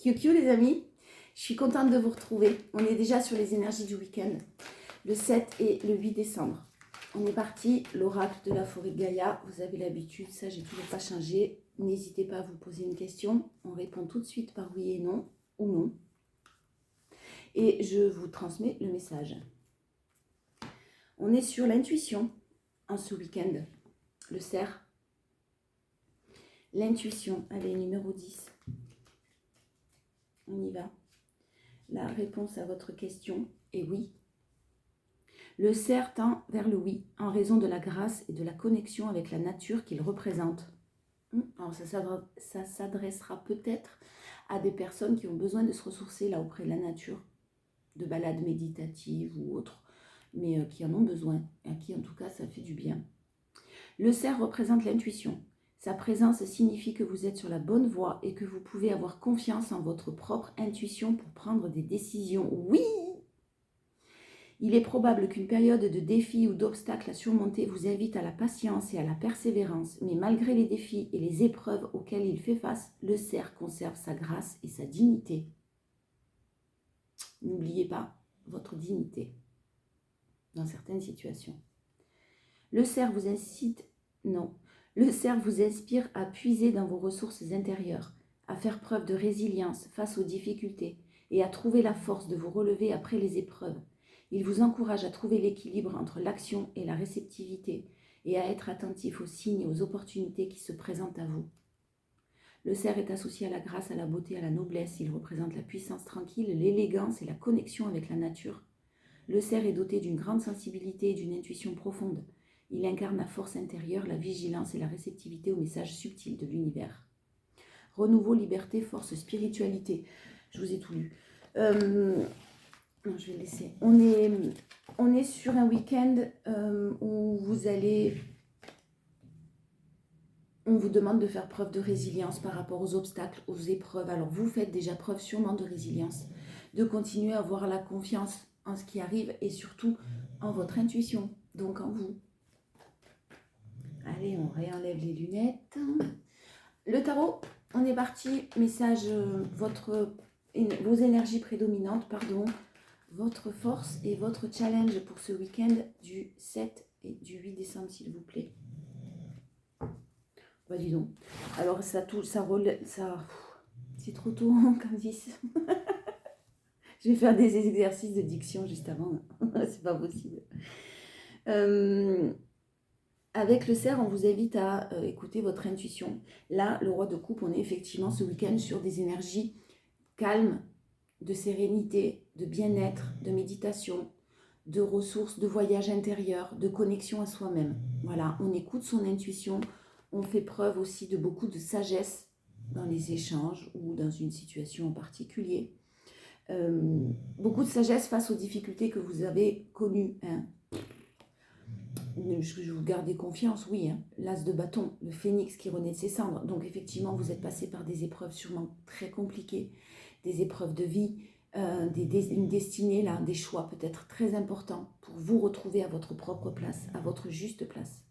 QQ les amis, je suis contente de vous retrouver. On est déjà sur les énergies du week-end, le 7 et le 8 décembre. On est parti, l'oracle de la forêt de Gaïa. Vous avez l'habitude, ça j'ai toujours pas changé. N'hésitez pas à vous poser une question. On répond tout de suite par oui et non ou non. Et je vous transmets le message. On est sur l'intuition en ce week-end, le cerf. L'intuition, allez, numéro 10. On y va. La réponse à votre question est oui. Le cerf tend vers le oui en raison de la grâce et de la connexion avec la nature qu'il représente. Alors ça s'adressera peut-être à des personnes qui ont besoin de se ressourcer là auprès de la nature, de balades méditatives ou autres, mais qui en ont besoin, à qui en tout cas ça fait du bien. Le cerf représente l'intuition. Sa présence signifie que vous êtes sur la bonne voie et que vous pouvez avoir confiance en votre propre intuition pour prendre des décisions. Oui! Il est probable qu'une période de défis ou d'obstacles à surmonter vous invite à la patience et à la persévérance, mais malgré les défis et les épreuves auxquelles il fait face, le cerf conserve sa grâce et sa dignité. N'oubliez pas votre dignité dans certaines situations. Le cerf vous inspire à puiser dans vos ressources intérieures, à faire preuve de résilience face aux difficultés et à trouver la force de vous relever après les épreuves. Il vous encourage à trouver l'équilibre entre l'action et la réceptivité et à être attentif aux signes et aux opportunités qui se présentent à vous. Le cerf est associé à la grâce, à la beauté, à la noblesse. Il représente la puissance tranquille, l'élégance et la connexion avec la nature. Le cerf est doté d'une grande sensibilité et d'une intuition profonde. Il incarne la force intérieure, la vigilance et la réceptivité aux messages subtils de l'univers. Renouveau, liberté, force, spiritualité. Je vous ai tout lu. Non, je vais laisser. On est sur un week-end où on vous demande de faire preuve de résilience par rapport aux obstacles, aux épreuves. Alors vous faites déjà preuve sûrement de résilience, de continuer à avoir la confiance en ce qui arrive et surtout en votre intuition, donc en vous. Allez, on réenlève les lunettes. Le tarot, on est parti. Message, vos énergies prédominantes, votre force et votre challenge pour ce week-end du 7 et du 8 décembre, s'il vous plaît. Bah dis donc. Alors c'est trop tôt, comme disent. Je vais faire des exercices de diction juste avant. C'est pas possible. Avec le cerf, on vous invite à écouter votre intuition. Là, le roi de coupe, on est effectivement ce week-end sur des énergies calmes, de sérénité, de bien-être, de méditation, de ressources, de voyage intérieur, de connexion à soi-même. Voilà, on écoute son intuition, on fait preuve aussi de beaucoup de sagesse dans les échanges ou dans une situation en particulier. Beaucoup de sagesse face aux difficultés que vous avez connues. Je vous gardez confiance, oui. L'as de bâton, le phénix qui renaît de ses cendres. Donc effectivement, vous êtes passé par des épreuves sûrement très compliquées, des épreuves de vie, une destinée, là, des choix peut-être très importants pour vous retrouver à votre propre place, à votre juste place.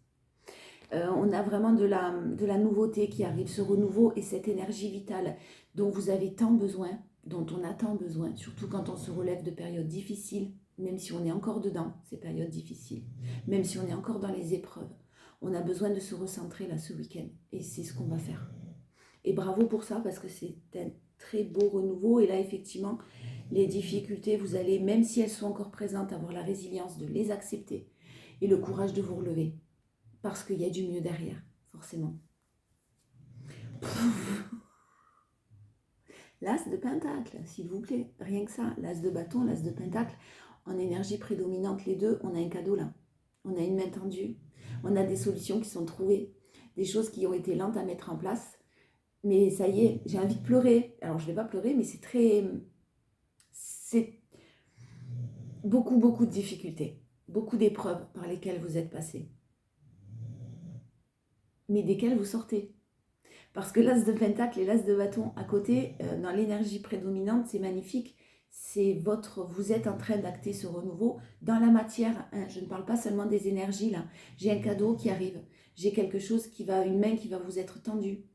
On a vraiment de la nouveauté qui arrive, ce renouveau et cette énergie vitale dont vous avez tant besoin, dont on a tant besoin, surtout quand on se relève de périodes difficiles, même si on est encore dedans, ces périodes difficiles, même si on est encore dans les épreuves. On a besoin de se recentrer là ce week-end et c'est ce qu'on va faire. Et bravo pour ça parce que c'est un très beau renouveau et là effectivement, les difficultés, vous allez, même si elles sont encore présentes, avoir la résilience de les accepter et le courage de vous relever. Parce qu'il y a du mieux derrière, forcément. L'as de pentacle, s'il vous plaît. Rien que ça. L'as de bâton, l'as de pentacle. En énergie prédominante, les deux, on a un cadeau là. On a une main tendue. On a des solutions qui sont trouvées. Des choses qui ont été lentes à mettre en place. Mais ça y est, j'ai envie de pleurer. Alors, je ne vais pas pleurer, mais c'est beaucoup, beaucoup de difficultés. Beaucoup d'épreuves par lesquelles vous êtes passés. Mais desquelles vous sortez. Parce que l'as de pentacle et l'as de bâton à côté, dans l'énergie prédominante, c'est magnifique. Vous êtes en train d'acter ce renouveau dans la matière. Hein, je ne parle pas seulement des énergies là. J'ai un cadeau qui arrive. J'ai quelque chose une main qui va vous être tendue.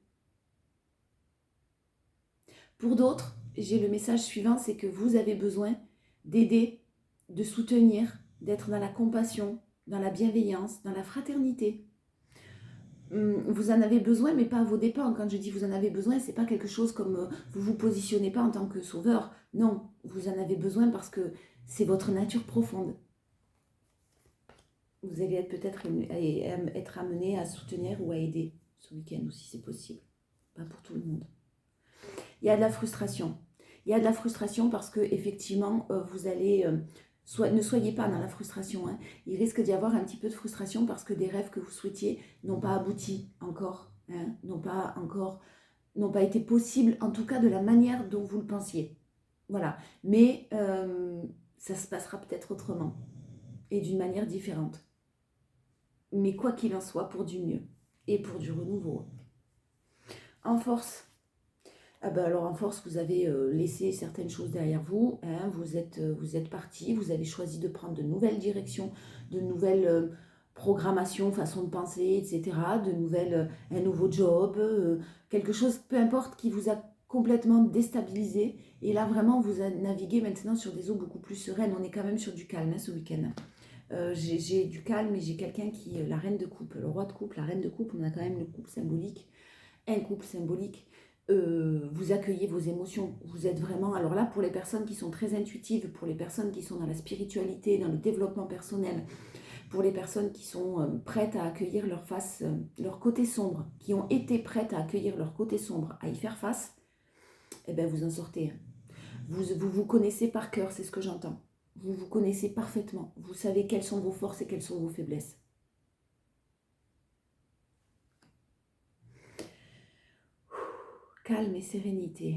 Pour d'autres, j'ai le message suivant, c'est que vous avez besoin d'aider, de soutenir, d'être dans la compassion, dans la bienveillance, dans la fraternité. Vous en avez besoin, mais pas à vos dépens. Quand je dis vous en avez besoin, c'est pas quelque chose comme vous vous positionnez pas en tant que sauveur. Non, vous en avez besoin parce que c'est votre nature profonde. Vous allez peut-être être amené à soutenir ou à aider ce week-end aussi, c'est possible. Pas pour tout le monde. Il y a de la frustration. Il y a de la frustration parce que effectivement, vous allez... ne soyez pas dans la frustration. Hein. Il risque d'y avoir un petit peu de frustration parce que des rêves que vous souhaitiez n'ont pas abouti encore. Hein, n'ont pas été possibles, en tout cas de la manière dont vous le pensiez. Voilà. Mais ça se passera peut-être autrement et d'une manière différente. Mais quoi qu'il en soit, pour du mieux et pour du renouveau. En force. Ah ben alors en force, vous avez laissé certaines choses derrière vous, hein, vous êtes parti, vous avez choisi de prendre de nouvelles directions, de nouvelles programmations, façon de penser, etc., un nouveau job, quelque chose, peu importe, qui vous a complètement déstabilisé. Et là, vraiment, vous naviguez maintenant sur des eaux beaucoup plus sereines. On est quand même sur du calme hein, ce week-end. J'ai du calme et j'ai quelqu'un qui, la reine de coupe, le roi de coupe, la reine de coupe, on a quand même le couple symbolique, un couple symbolique. Vous accueillez vos émotions, vous êtes vraiment, alors là pour les personnes qui sont très intuitives, pour les personnes qui sont dans la spiritualité, dans le développement personnel, pour les personnes qui sont prêtes à accueillir leur face, leur côté sombre, qui ont été prêtes à accueillir leur côté sombre, à y faire face, eh bien vous en sortez. Vous connaissez par cœur, c'est ce que j'entends. Vous vous connaissez parfaitement, vous savez quelles sont vos forces et quelles sont vos faiblesses. Calme et sérénité.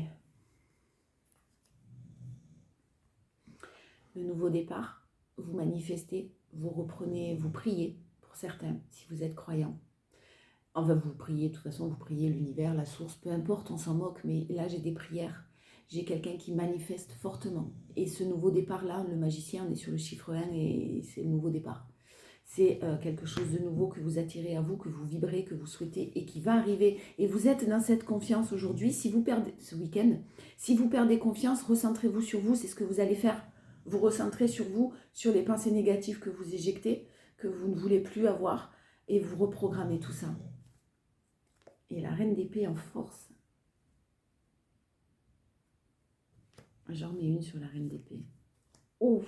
Le nouveau départ, vous manifestez, vous reprenez, vous priez, pour certains, si vous êtes croyant. Enfin, vous priez, de toute façon, vous priez l'univers, la source, peu importe, on s'en moque, mais là, j'ai des prières. J'ai quelqu'un qui manifeste fortement. Et ce nouveau départ-là, le magicien, on est sur le chiffre 1 et c'est le nouveau départ. C'est quelque chose de nouveau que vous attirez à vous, que vous vibrez, que vous souhaitez et qui va arriver. Et vous êtes dans cette confiance aujourd'hui. Si vous perdez ce week-end, si vous perdez confiance, recentrez-vous sur vous, c'est ce que vous allez faire. Vous recentrez sur vous, sur les pensées négatives que vous éjectez, que vous ne voulez plus avoir, et vous reprogrammez tout ça. Et la reine d'épée en force. J'en mets une sur la reine d'épée. Oh!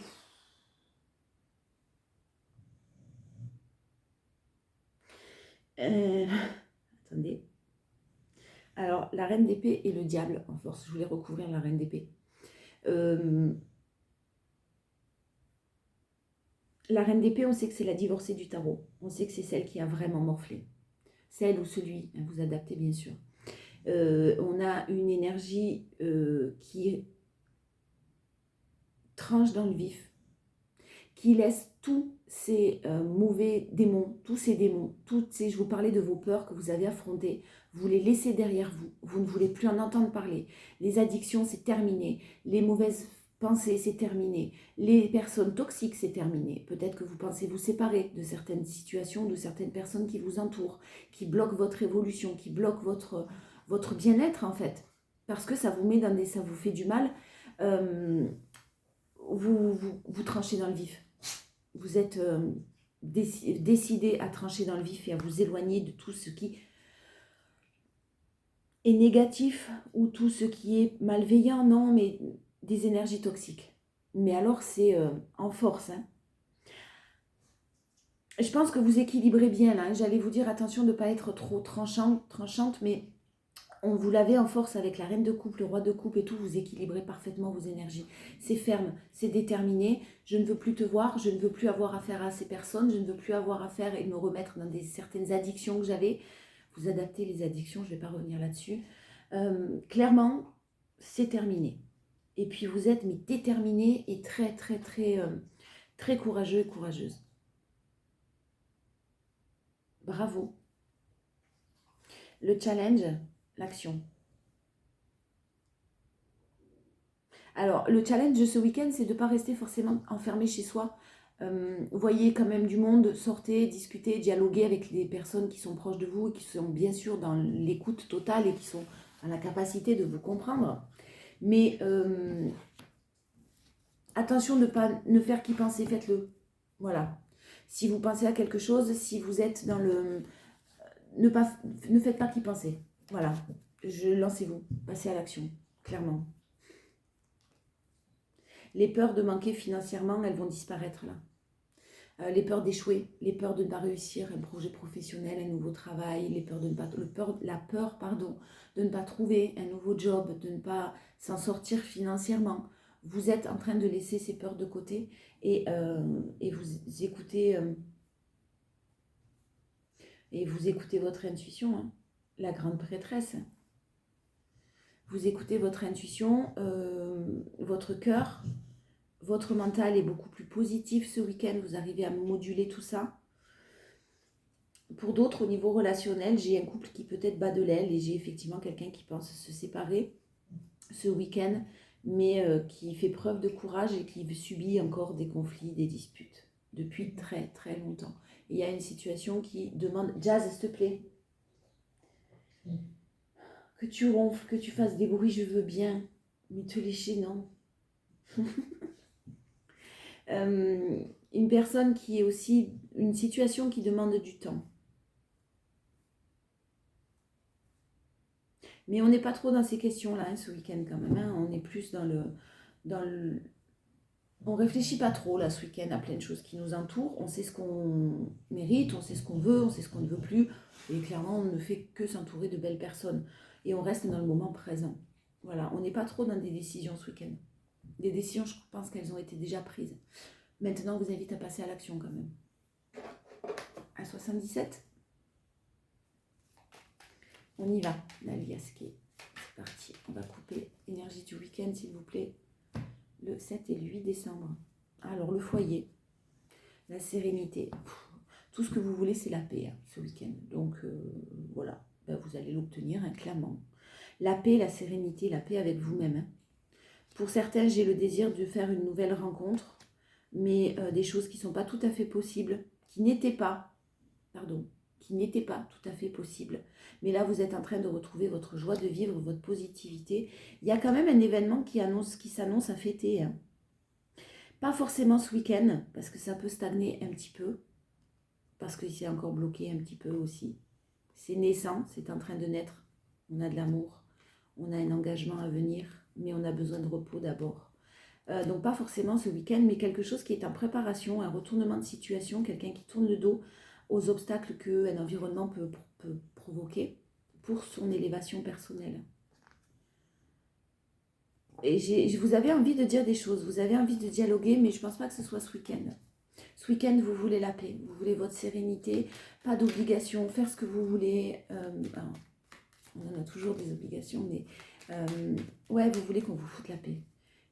Attendez. Alors, la reine d'épée et le diable en force. Je voulais recouvrir la reine d'épée. La reine d'épée, on sait que c'est la divorcée du tarot. On sait que c'est celle qui a vraiment morflé. Celle ou celui, hein, vous adaptez bien sûr. On a une énergie qui tranche dans le vif, qui laisse tous ces mauvais démons, je vous parlais de vos peurs que vous avez affrontées, vous les laissez derrière vous, vous ne voulez plus en entendre parler. Les addictions, c'est terminé. Les mauvaises pensées, c'est terminé. Les personnes toxiques, c'est terminé. Peut-être que vous pensez vous séparer de certaines situations, de certaines personnes qui vous entourent, qui bloquent votre évolution, qui bloquent votre bien-être en fait, parce que ça vous met dans ça vous fait du mal. Vous tranchez dans le vif. Vous êtes décidé à trancher dans le vif et à vous éloigner de tout ce qui est négatif ou tout ce qui est malveillant, non, mais des énergies toxiques. Mais alors c'est en force. Hein. Je pense que vous équilibrez bien là. Hein. J'allais vous dire attention de ne pas être trop tranchante, mais on vous l'avait en force avec la reine de coupe, le roi de coupe et tout, vous équilibrez parfaitement vos énergies. C'est ferme, c'est déterminé, je ne veux plus te voir, je ne veux plus avoir affaire à ces personnes, je ne veux plus avoir affaire et me remettre dans certaines addictions que j'avais. Vous adaptez les addictions, je ne vais pas revenir là-dessus. Clairement, c'est terminé. Et puis vous êtes déterminé et très, très, très, très courageux et courageuse. Bravo. Le challenge, l'action. Alors, le challenge de ce week-end, c'est de ne pas rester forcément enfermé chez soi. Voyez quand même du monde, sortez, discutez, dialoguez avec les personnes qui sont proches de vous et qui sont bien sûr dans l'écoute totale et qui sont dans la capacité de vous comprendre. Mais attention de ne faire qu'y penser, faites-le. Voilà. Si vous pensez à quelque chose, si vous êtes dans le... Ne faites pas qu'y penser. Voilà. Lancez-vous. Passez à l'action. Clairement. Les peurs de manquer financièrement, elles vont disparaître là. Les peurs d'échouer, les peurs de ne pas réussir un projet professionnel, un nouveau travail, les peurs de ne pas, la peur de ne pas trouver un nouveau job, de ne pas s'en sortir financièrement. Vous êtes en train de laisser ces peurs de côté et vous écoutez votre intuition, hein, la grande prêtresse. Vous écoutez votre intuition, votre cœur. Votre mental est beaucoup plus positif ce week-end, vous arrivez à moduler tout ça. Pour d'autres, au niveau relationnel, j'ai un couple qui peut-être bat de l'aile et j'ai effectivement quelqu'un qui pense se séparer ce week-end, mais qui fait preuve de courage et qui subit encore des conflits, des disputes depuis très très longtemps. Et il y a une situation qui demande, Jazz, s'il te plaît, que tu ronfles, que tu fasses des bruits, je veux bien, mais te lécher, non. Une personne qui est aussi une situation qui demande du temps. Mais on n'est pas trop dans ces questions-là hein, ce week-end quand même. Hein. On est plus dans le... On réfléchit pas trop là ce week-end à plein de choses qui nous entourent. On sait ce qu'on mérite, on sait ce qu'on veut, on sait ce qu'on ne veut plus. Et clairement, on ne fait que s'entourer de belles personnes. Et on reste dans le moment présent. Voilà, on n'est pas trop dans des décisions ce week-end. Des décisions, je pense qu'elles ont été déjà prises. Maintenant, on vous invite à passer à l'action quand même. À 77. On y va, l'aliasqué. C'est parti. On va couper l'énergie du week-end, s'il vous plaît. Le 7 et le 8 décembre. Alors, le foyer, la sérénité. Tout ce que vous voulez, c'est la paix hein, ce week-end. Donc, voilà. Ben, vous allez l'obtenir, hein, clairement. La paix, la sérénité, la paix avec vous-même. Hein. Pour certains, j'ai le désir de faire une nouvelle rencontre, mais des choses qui ne sont pas tout à fait possibles, qui n'étaient pas tout à fait possibles. Mais là, vous êtes en train de retrouver votre joie de vivre, votre positivité. Il y a quand même un événement qui s'annonce à fêter. Hein. Pas forcément ce week-end, parce que ça peut stagner un petit peu, parce que c'est encore bloqué un petit peu aussi. C'est naissant, c'est en train de naître. On a de l'amour, on a un engagement à venir, mais on a besoin de repos d'abord. Donc pas forcément ce week-end, mais quelque chose qui est en préparation, un retournement de situation, quelqu'un qui tourne le dos aux obstacles qu'un environnement peut provoquer pour son élévation personnelle. Et vous avez envie de dire des choses, vous avez envie de dialoguer, mais je ne pense pas que ce soit ce week-end. Ce week-end, vous voulez la paix, vous voulez votre sérénité, pas d'obligation, faire ce que vous voulez. Alors, on en a toujours des obligations, mais ouais, vous voulez qu'on vous foute la paix.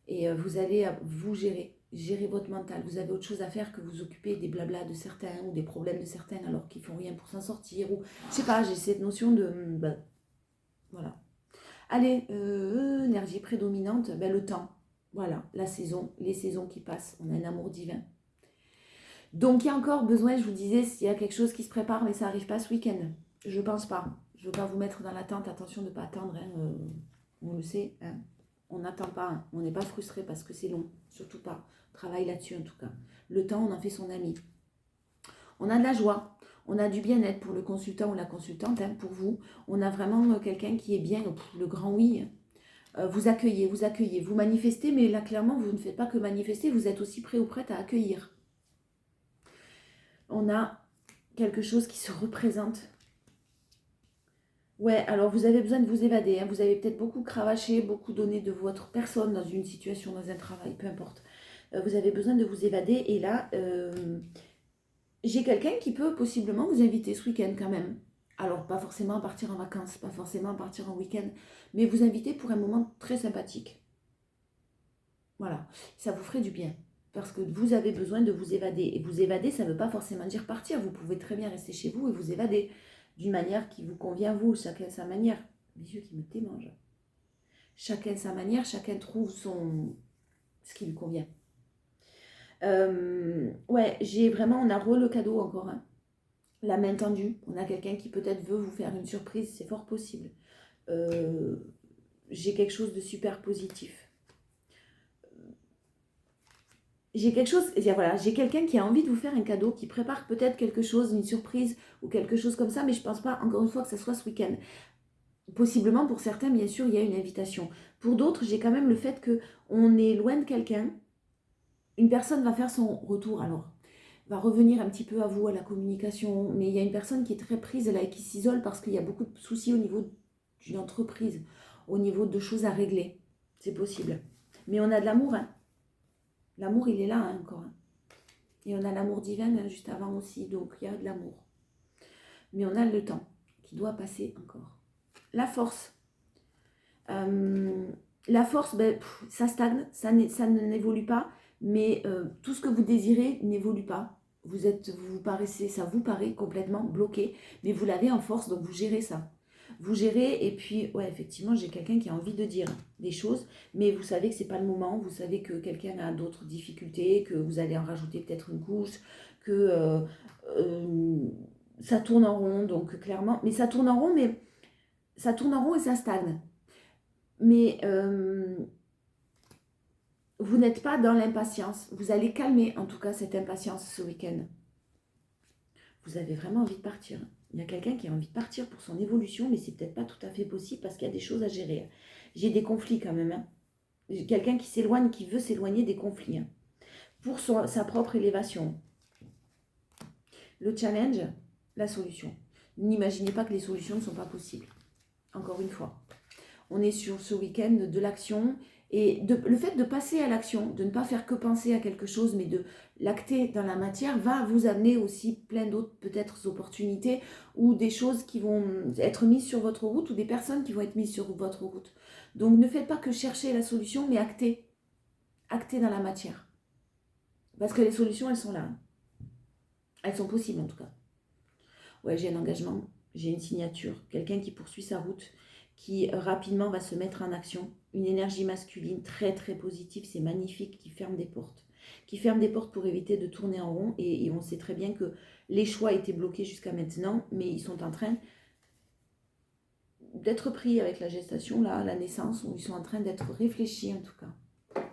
Et vous allez vous gérer votre mental. Vous avez autre chose à faire que vous occuper des blablas de certains ou des problèmes de certains alors qu'ils font rien pour s'en sortir. Ou je sais pas, j'ai cette notion de... voilà. Allez, énergie prédominante, le temps. Voilà, la saison, les saisons qui passent. On a un amour divin. Donc il y a encore besoin, je vous disais, s'il y a quelque chose qui se prépare, mais ça n'arrive pas ce week-end. Je pense pas. Je ne veux pas vous mettre dans l'attente. Attention de ne pas attendre. Hein, on le sait. Hein. On n'attend pas, hein. On n'est pas frustré parce que c'est long, surtout pas. On travaille là-dessus en tout cas. Le temps, on en fait son ami. On a de la joie, on a du bien-être pour le consultant ou la consultante, hein, pour vous. On a vraiment quelqu'un qui est bien, le grand oui. Vous accueillez, vous manifestez, mais là clairement, vous ne faites pas que manifester, vous êtes aussi prêt ou prête à accueillir. On a quelque chose qui se représente. Ouais, alors vous avez besoin de vous évader. Hein. Vous avez peut-être beaucoup cravaché, beaucoup donné de votre personne dans une situation, dans un travail, peu importe. Vous avez besoin de vous évader. Et là, j'ai quelqu'un qui peut possiblement vous inviter ce week-end quand même. Alors, pas forcément à partir en vacances, pas forcément à partir en week-end, mais vous inviter pour un moment très sympathique. Voilà, ça vous ferait du bien. Parce que vous avez besoin de vous évader. Et vous évader, ça ne veut pas forcément dire partir. Vous pouvez très bien rester chez vous et vous évader. D'une manière qui vous convient, vous, chacun sa manière. Mes yeux qui me démangent. Chacun sa manière, chacun trouve ce qui lui convient. Ouais, on a le cadeau encore. Hein. La main tendue. On a quelqu'un qui peut-être veut vous faire une surprise, c'est fort possible. j'ai quelque chose de super positif. J'ai quelque chose, voilà, j'ai quelqu'un qui a envie de vous faire un cadeau, qui prépare peut-être quelque chose, une surprise ou quelque chose comme ça, mais je ne pense pas, encore une fois, que ça soit ce week-end. Possiblement, pour certains, bien sûr, il y a une invitation. Pour d'autres, j'ai quand même le fait qu'on est loin de quelqu'un. Une personne va faire son retour, alors, va revenir un petit peu à vous, à la communication, mais il y a une personne qui est très prise, là, et qui s'isole parce qu'il y a beaucoup de soucis au niveau d'une entreprise, au niveau de choses à régler. C'est possible. Mais on a de l'amour, hein. L'amour, il est là, hein, encore. Hein. Et on a l'amour divin juste avant aussi, donc il y a de l'amour. Mais on a le temps qui doit passer encore. La force. La force, ça stagne, ça n'évolue pas, mais tout ce que vous désirez n'évolue pas. Ça vous paraît complètement bloqué, mais vous l'avez en force, donc vous gérez ça. Vous gérez, et puis, ouais, effectivement, j'ai quelqu'un qui a envie de dire des choses, mais vous savez que c'est pas le moment, vous savez que quelqu'un a d'autres difficultés, que vous allez en rajouter peut-être une couche, que ça tourne en rond, donc clairement, mais ça tourne en rond, et ça stagne. Mais vous n'êtes pas dans l'impatience. Vous allez calmer, en tout cas, cette impatience ce week-end. Vous avez vraiment envie de partir. Il y a quelqu'un qui a envie de partir pour son évolution, mais c'est peut-être pas tout à fait possible parce qu'il y a des choses à gérer. J'ai des conflits quand même. Hein. J'ai quelqu'un qui s'éloigne, qui veut s'éloigner des conflits. Hein, pour sa propre élévation. Le challenge, la solution. N'imaginez pas que les solutions ne sont pas possibles. Encore une fois. On est sur ce week-end de l'action et le fait de passer à l'action, de ne pas faire que penser à quelque chose, mais de l'acter dans la matière, va vous amener aussi plein d'autres peut-être opportunités ou des choses qui vont être mises sur votre route ou des personnes qui vont être mises sur votre route. Donc ne faites pas que chercher la solution, mais actez. Actez dans la matière. Parce que les solutions, elles sont là. Elles sont possibles en tout cas. Ouais, j'ai un engagement, j'ai une signature, quelqu'un qui poursuit sa route, qui rapidement va se mettre en action. Une énergie masculine très très positive, c'est magnifique, qui ferme des portes. Qui ferme des portes pour éviter de tourner en rond. Et on sait très bien que les choix étaient bloqués jusqu'à maintenant, mais ils sont en train d'être pris avec la gestation, là, la naissance, où ils sont en train d'être réfléchis en tout cas.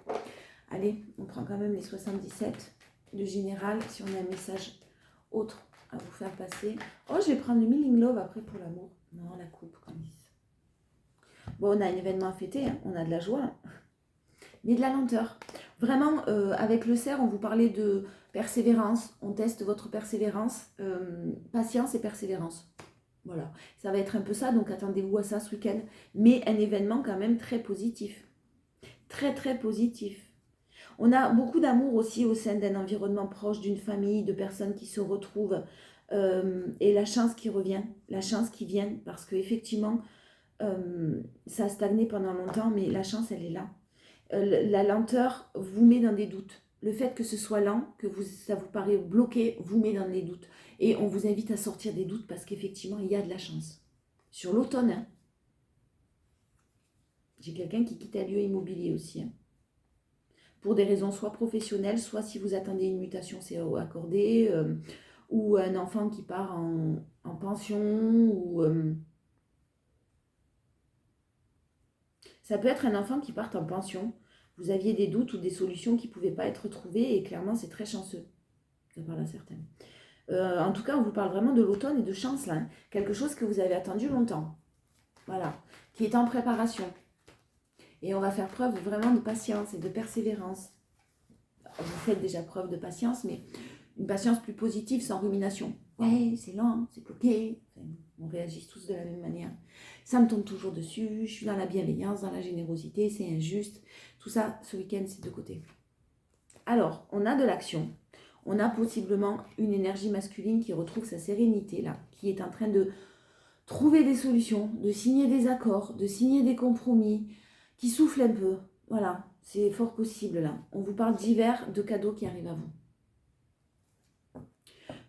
Allez, on prend quand même les 77 de général, si on a un message autre à vous faire passer. Oh, je vais prendre le Meaning Love après pour l'amour. Non, la coupe, comme ils disent. Bon, on a un événement à fêter, hein. On a de la joie, hein. Mais de la lenteur. Vraiment, avec le cerf, on vous parlait de persévérance. On teste votre persévérance, patience et persévérance. Voilà, ça va être un peu ça, donc attendez-vous à ça ce week-end. Mais un événement quand même très positif. Très, très positif. On a beaucoup d'amour aussi au sein d'un environnement proche, d'une famille, de personnes qui se retrouvent. Et la chance qui revient, la chance qui vient, parce qu'effectivement, ça a stagné pendant longtemps, mais la chance, elle est là. La lenteur vous met dans des doutes. Le fait que ce soit lent, ça vous paraît bloqué, vous met dans des doutes. Et on vous invite à sortir des doutes parce qu'effectivement, il y a de la chance. Sur l'automne, hein. J'ai quelqu'un qui quitte un lieu immobilier aussi. Hein. Pour des raisons soit professionnelles, soit si vous attendez une mutation, c'est accordé, ou un enfant qui part en pension, ou... ça peut être un enfant qui part en pension. Vous aviez des doutes ou des solutions qui ne pouvaient pas être trouvées, et clairement, c'est très chanceux. Ça parle à certaines. En tout cas, on vous parle vraiment de l'automne et de chance, là. Hein. Quelque chose que vous avez attendu longtemps. Voilà. Qui est en préparation. Et on va faire preuve vraiment de patience et de persévérance. Vous faites déjà preuve de patience, mais une patience plus positive, sans rumination. Ouais, c'est lent, c'est bloqué. Enfin, on réagit tous de la même manière. Ça me tombe toujours dessus, je suis dans la bienveillance, dans la générosité, c'est injuste. Tout ça, ce week-end, c'est de côté. Alors, on a de l'action. On a possiblement une énergie masculine qui retrouve sa sérénité, là, qui est en train de trouver des solutions, de signer des accords, de signer des compromis, qui souffle un peu. Voilà, c'est fort possible là. On vous parle d'hiver, de cadeaux qui arrivent à vous.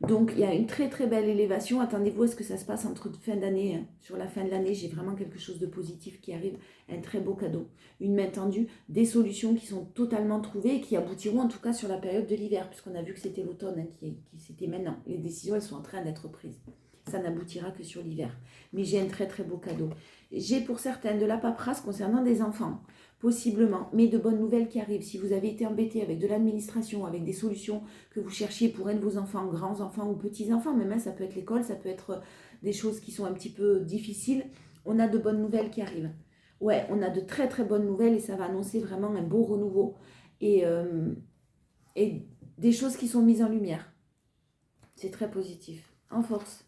Donc il y a une très très belle élévation. Attendez-vous à ce que ça se passe entre fin d'année. Hein. Sur la fin de l'année, j'ai vraiment quelque chose de positif qui arrive. Un très beau cadeau. Une main tendue, des solutions qui sont totalement trouvées et qui aboutiront en tout cas sur la période de l'hiver, puisqu'on a vu que c'était l'automne, hein, qui c'était maintenant. Les décisions, elles sont en train d'être prises. ça n'aboutira que sur l'hiver. Mais j'ai un très très beau cadeau. J'ai pour certaines de la paperasse concernant des enfants, possiblement, mais de bonnes nouvelles qui arrivent. Si vous avez été embêté avec de l'administration, avec des solutions que vous cherchiez pour un de vos enfants, grands enfants ou petits enfants, même ça peut être l'école, ça peut être des choses qui sont un petit peu difficiles, on a de bonnes nouvelles qui arrivent. Ouais, on a de très très bonnes nouvelles et ça va annoncer vraiment un beau renouveau et des choses qui sont mises en lumière. C'est très positif. En force,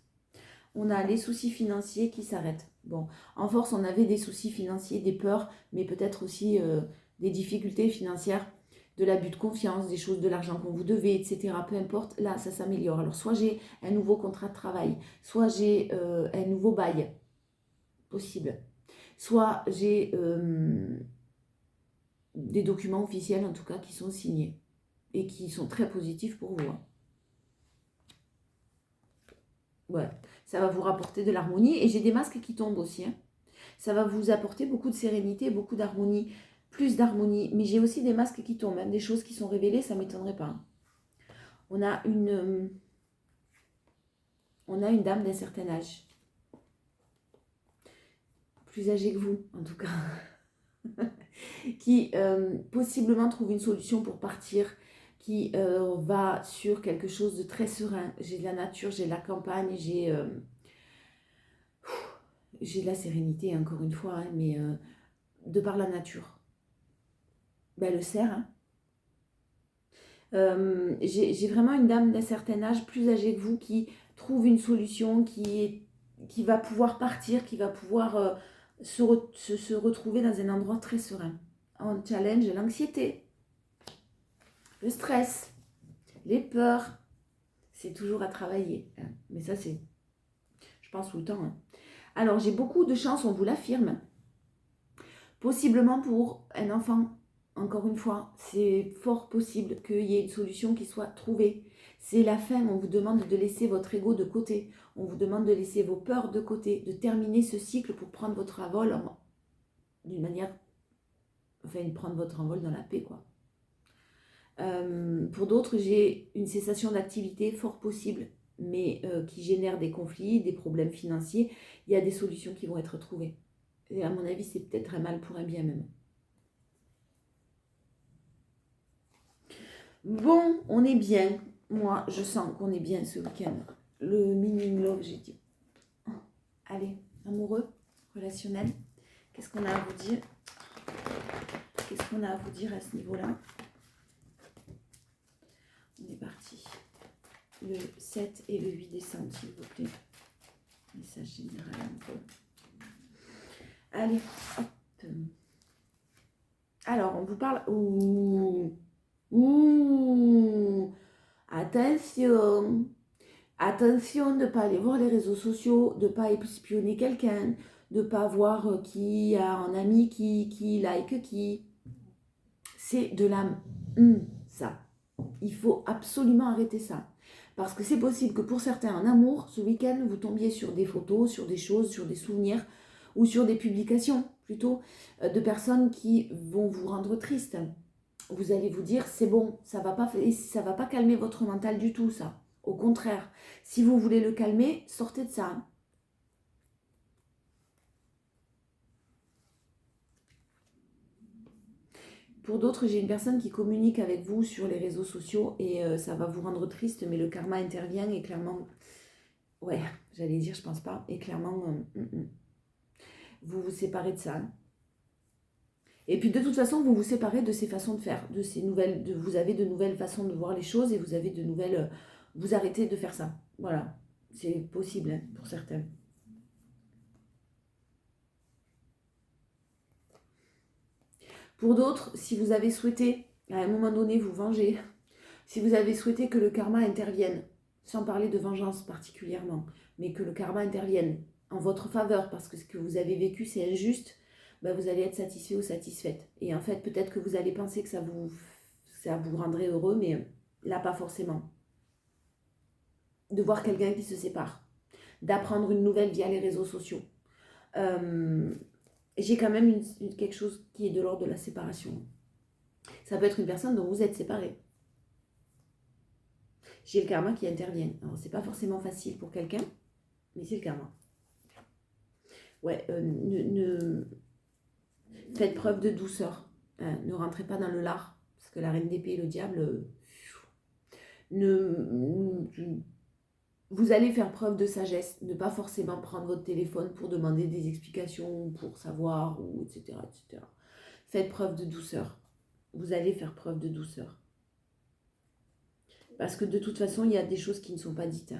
on a les soucis financiers qui s'arrêtent. Bon, en force, on avait des soucis financiers, des peurs, mais peut-être aussi des difficultés financières, de l'abus de confiance, des choses, de l'argent qu'on vous devait, etc. Peu importe, là, ça s'améliore. Alors, soit j'ai un nouveau contrat de travail, soit j'ai un nouveau bail, possible. Soit j'ai des documents officiels, en tout cas, qui sont signés et qui sont très positifs pour vous. Ouais, ça va vous rapporter de l'harmonie. Et j'ai des masques qui tombent aussi. Ça va vous apporter beaucoup de sérénité, beaucoup d'harmonie, plus d'harmonie. Mais j'ai aussi des masques qui tombent, des choses qui sont révélées, ça ne m'étonnerait pas. On a une dame d'un certain âge. Plus âgée que vous, en tout cas. Qui possiblement trouve une solution pour partir, qui va sur quelque chose de très serein. J'ai de la nature, j'ai de la campagne, j'ai de la sérénité, encore une fois, mais de par la nature. Ben, le cerf, j'ai vraiment une dame d'un certain âge, plus âgée que vous, qui trouve une solution, qui va pouvoir partir, qui va pouvoir se retrouver dans un endroit très serein. On challenge l'anxiété, le stress, les peurs, c'est toujours à travailler. Mais ça, c'est, je pense, tout le temps. Alors, j'ai beaucoup de chance, on vous l'affirme. Possiblement pour un enfant, encore une fois, c'est fort possible qu'il y ait une solution qui soit trouvée. C'est la fin, on vous demande de laisser votre ego de côté. On vous demande de laisser vos peurs de côté, de terminer ce cycle pour prendre votre envol d'une manière, enfin, prendre votre envol dans la paix, quoi. Pour d'autres, j'ai une cessation d'activité fort possible, mais qui génère des conflits, des problèmes financiers. Il y a des solutions qui vont être trouvées. Et à mon avis, c'est peut-être un mal pour un bien même. Bon, on est bien. Moi, je sens qu'on est bien ce week-end. Le Meaning Love, j'ai dit. Allez, amoureux, relationnel, qu'est-ce qu'on a à vous dire? Qu'est-ce qu'on a à vous dire à ce niveau-là? On est parti. Le 7 et le 8 décembre, s'il vous plaît. Message général un peu. Allez, hop. Alors, on vous parle... Ouh. Attention. Attention de ne pas aller voir les réseaux sociaux, de ne pas espionner quelqu'un, de ne pas voir qui a un ami, qui like qui. C'est de la... ça. Il faut absolument arrêter ça. Parce que c'est possible que pour certains en amour, ce week-end, vous tombiez sur des photos, sur des choses, sur des souvenirs ou sur des publications plutôt de personnes qui vont vous rendre triste. Vous allez vous dire, c'est bon, ça va pas calmer votre mental du tout, ça. Au contraire, si vous voulez le calmer, sortez de ça. Pour d'autres, j'ai une personne qui communique avec vous sur les réseaux sociaux et ça va vous rendre triste, mais le karma intervient et clairement, ouais, j'allais dire, je pense pas, et clairement, vous vous séparez de ça. Et puis de toute façon, vous vous séparez de ces façons de faire, de ces nouvelles, vous avez de nouvelles façons de voir les choses et vous avez de nouvelles, vous arrêtez de faire ça. Voilà, c'est possible pour certains. Pour d'autres, si vous avez souhaité, à un moment donné, vous venger, si vous avez souhaité que le karma intervienne, sans parler de vengeance particulièrement, mais que le karma intervienne en votre faveur, parce que ce que vous avez vécu, c'est injuste, ben vous allez être satisfait ou satisfaite. Et en fait, peut-être que vous allez penser que ça vous rendrait heureux, mais là, pas forcément. De voir quelqu'un qui se sépare, d'apprendre une nouvelle via les réseaux sociaux. J'ai quand même quelque chose qui est de l'ordre de la séparation. Ça peut être une personne dont vous êtes séparés. J'ai le karma qui intervient. Alors, c'est pas forcément facile pour quelqu'un. Mais c'est le karma. Ouais, faites preuve de douceur. Ne rentrez pas dans le lard. Parce que la reine d'épée et le diable... vous allez faire preuve de sagesse. Ne pas forcément prendre votre téléphone pour demander des explications, pour savoir, ou etc., etc. Faites preuve de douceur. Vous allez faire preuve de douceur. Parce que de toute façon, il y a des choses qui ne sont pas dites.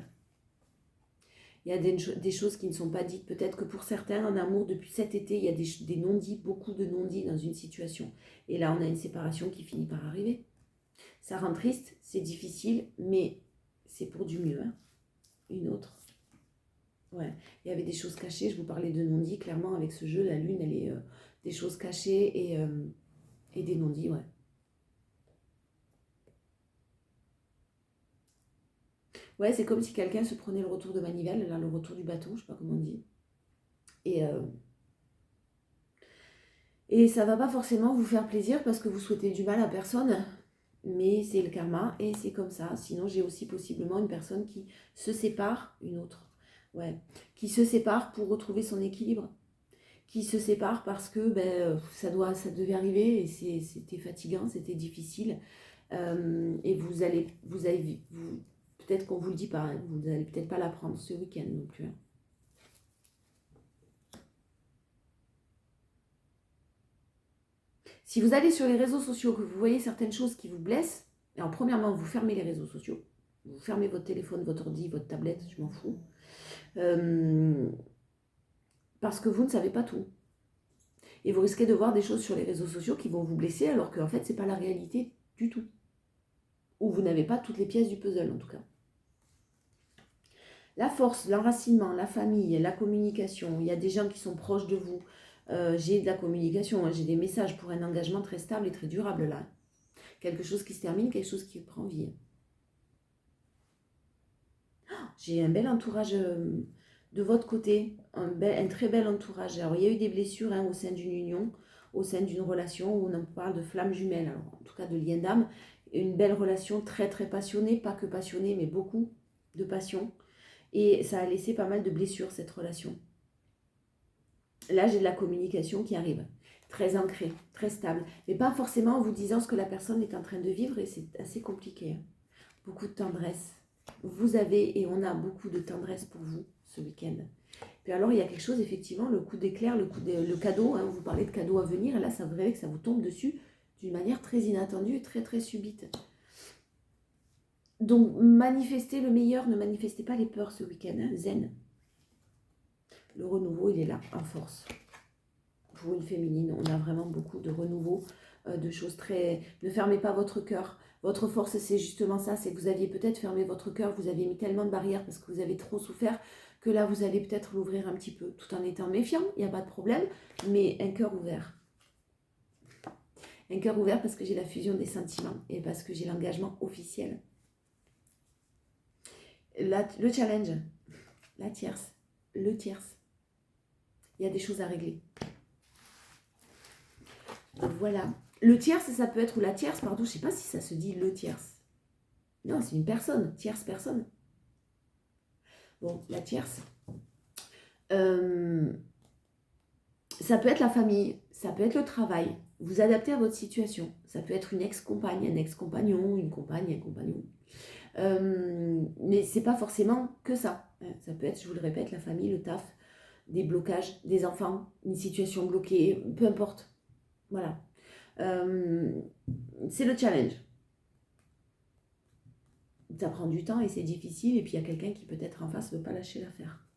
Il y a des choses qui ne sont pas dites. Peut-être que pour certains, en amour, depuis cet été, il y a des non-dits, beaucoup de non-dits dans une situation. Et là, on a une séparation qui finit par arriver. Ça rend triste, c'est difficile, mais c'est pour du mieux. Hein. Une autre. Ouais, il y avait des choses cachées. Je vous parlais de non-dits. Clairement, avec ce jeu, la lune, elle est des choses cachées et des non-dits, ouais. Ouais, c'est comme si quelqu'un se prenait le retour de manivelle, là, le retour du bâton, je sais pas comment on dit. Et ça va pas forcément vous faire plaisir parce que vous souhaitez du mal à personne, mais c'est le karma et c'est comme ça. Sinon, j'ai aussi possiblement une personne qui se sépare, une autre, ouais, qui se sépare pour retrouver son équilibre, qui se sépare parce que ça devait arriver et c'était fatigant, c'était difficile. Et peut-être qu'on vous le dit pas, hein, vous n'allez peut-être pas l'apprendre ce week-end non plus. Hein. Si vous allez sur les réseaux sociaux, que vous voyez certaines choses qui vous blessent, alors premièrement, vous fermez les réseaux sociaux. Vous fermez votre téléphone, votre ordi, votre tablette, je m'en fous. Parce que vous ne savez pas tout. Et vous risquez de voir des choses sur les réseaux sociaux qui vont vous blesser alors qu'en fait, ce n'est pas la réalité du tout. Ou vous n'avez pas toutes les pièces du puzzle en tout cas. La force, l'enracinement, la famille, la communication, il y a des gens qui sont proches de vous. J'ai de la communication, hein, j'ai des messages pour un engagement très stable et très durable là. Quelque chose qui se termine, quelque chose qui prend vie. J'ai un bel entourage de votre côté, un très bel entourage. Alors, il y a eu des blessures hein, au sein d'une union, au sein d'une relation où on parle de flammes jumelles, alors, en tout cas de lien d'âme. Une belle relation très très passionnée, pas que passionnée, mais beaucoup de passion. Et ça a laissé pas mal de blessures, cette relation. Là, j'ai de la communication qui arrive, très ancrée, très stable. Mais pas forcément en vous disant ce que la personne est en train de vivre, et c'est assez compliqué. Hein. Beaucoup de tendresse. Vous avez et on a beaucoup de tendresse pour vous ce week-end. Puis alors, il y a quelque chose, effectivement, le coup d'éclair, le cadeau, hein, vous parlez de cadeau à venir, et là, ça voudrait que ça vous tombe dessus d'une manière très inattendue et très, très subite. Donc, manifestez le meilleur, ne manifestez pas les peurs ce week-end, hein, zen. Le renouveau, il est là, en force. Pour une féminine, on a vraiment beaucoup de renouveau, de choses très... Ne fermez pas votre cœur. Votre force, c'est justement ça, c'est que vous aviez peut-être fermé votre cœur, vous aviez mis tellement de barrières parce que vous avez trop souffert, que là, vous allez peut-être l'ouvrir un petit peu, tout en étant méfiant, il n'y a pas de problème, mais un cœur ouvert. Un cœur ouvert parce que j'ai la fusion des sentiments et parce que j'ai l'engagement officiel. Le challenge, la tierce, le tierce. Il y a des choses à régler. Voilà. Le tierce, ça peut être, ou la tierce, pardon, je ne sais pas si ça se dit le tierce. Non, c'est une personne, tierce personne. Bon, la tierce. Ça peut être la famille, ça peut être le travail. Vous adaptez à votre situation. Ça peut être une ex-compagne, un ex-compagnon, une compagne, un compagnon. Mais c'est pas forcément que ça. Ça peut être, je vous le répète, la famille, le taf, des blocages, des enfants, une situation bloquée, peu importe. Voilà. C'est le challenge. Ça prend du temps et c'est difficile. Et puis il y a quelqu'un qui peut-être en face ne veut pas lâcher l'affaire.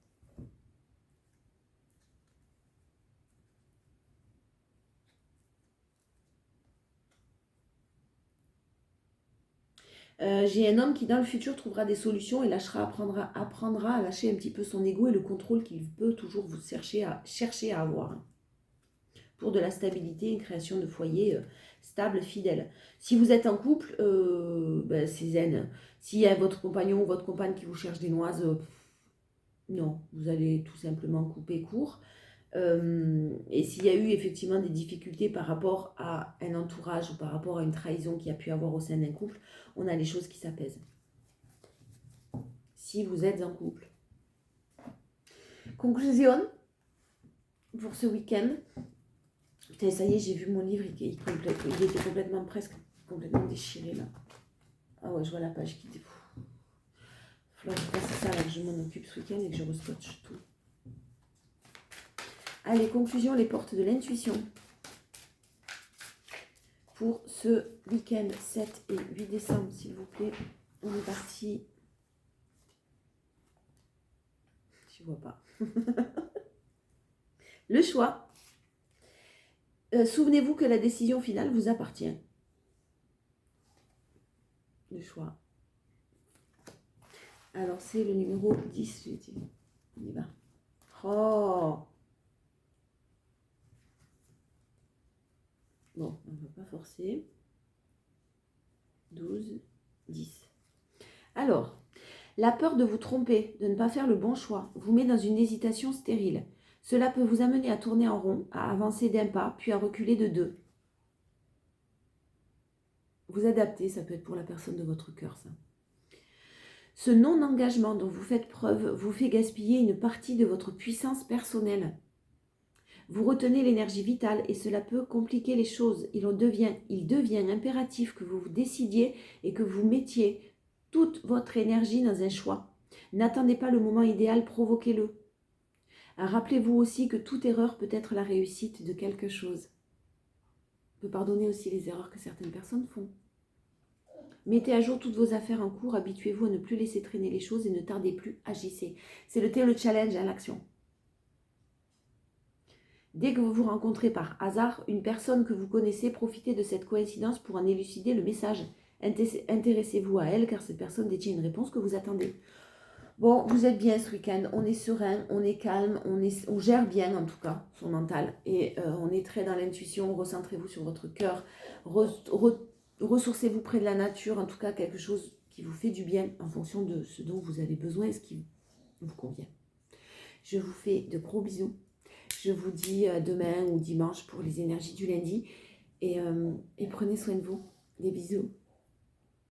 J'ai un homme qui dans le futur trouvera des solutions et apprendra à lâcher un petit peu son ego et le contrôle qu'il peut toujours vous chercher à avoir. Pour de la stabilité, une création de foyer stable, fidèle. Si vous êtes en couple, c'est zen. S'il y a votre compagnon ou votre compagne qui vous cherche des noises, non, vous allez tout simplement couper court. Et s'il y a eu effectivement des difficultés par rapport à un entourage ou par rapport à une trahison qu'il y a pu avoir au sein d'un couple, on a les choses qui s'apaisent. Si vous êtes en couple. conclusion pour ce week-end. Putain, ça y est, j'ai vu mon livre, il était complètement déchiré là. Ah ouais, je vois la page qui défoule. C'est ça là que je m'en occupe ce week-end et que je rescotche tout. Allez, conclusion, les portes de l'intuition. Pour ce week-end 7 et 8 décembre, s'il vous plaît. On est parti. Je vois pas. Le choix. Souvenez-vous que la décision finale vous appartient. Le choix. Alors, c'est le numéro 10. On y va. Oh! Bon, on ne va pas forcer. 12, 10. Alors, la peur de vous tromper, de ne pas faire le bon choix, vous met dans une hésitation stérile. Cela peut vous amener à tourner en rond, à avancer d'un pas, puis à reculer de 2. Vous adaptez, ça peut être pour la personne de votre cœur, ça. Ce non-engagement dont vous faites preuve vous fait gaspiller une partie de votre puissance personnelle. Vous retenez l'énergie vitale et cela peut compliquer les choses. Il devient impératif que vous vous décidiez et que vous mettiez toute votre énergie dans un choix. N'attendez pas le moment idéal, provoquez-le. Rappelez-vous aussi que toute erreur peut être la réussite de quelque chose. On peut pardonner aussi les erreurs que certaines personnes font. Mettez à jour toutes vos affaires en cours, habituez-vous à ne plus laisser traîner les choses et ne tardez plus, agissez. C'est le challenge à l'action. Dès que vous vous rencontrez par hasard une personne que vous connaissez, profitez de cette coïncidence pour en élucider le message. Intéressez-vous à elle car cette personne détient une réponse que vous attendez. Bon, vous êtes bien ce week-end, on est serein, on est calme, on gère bien en tout cas son mental et on est très dans l'intuition. Recentrez-vous sur votre cœur, ressourcez-vous près de la nature, en tout cas quelque chose qui vous fait du bien en fonction de ce dont vous avez besoin et ce qui vous convient. Je vous fais de gros bisous. Je vous dis demain ou dimanche pour les énergies du lundi et prenez soin de vous. Des bisous.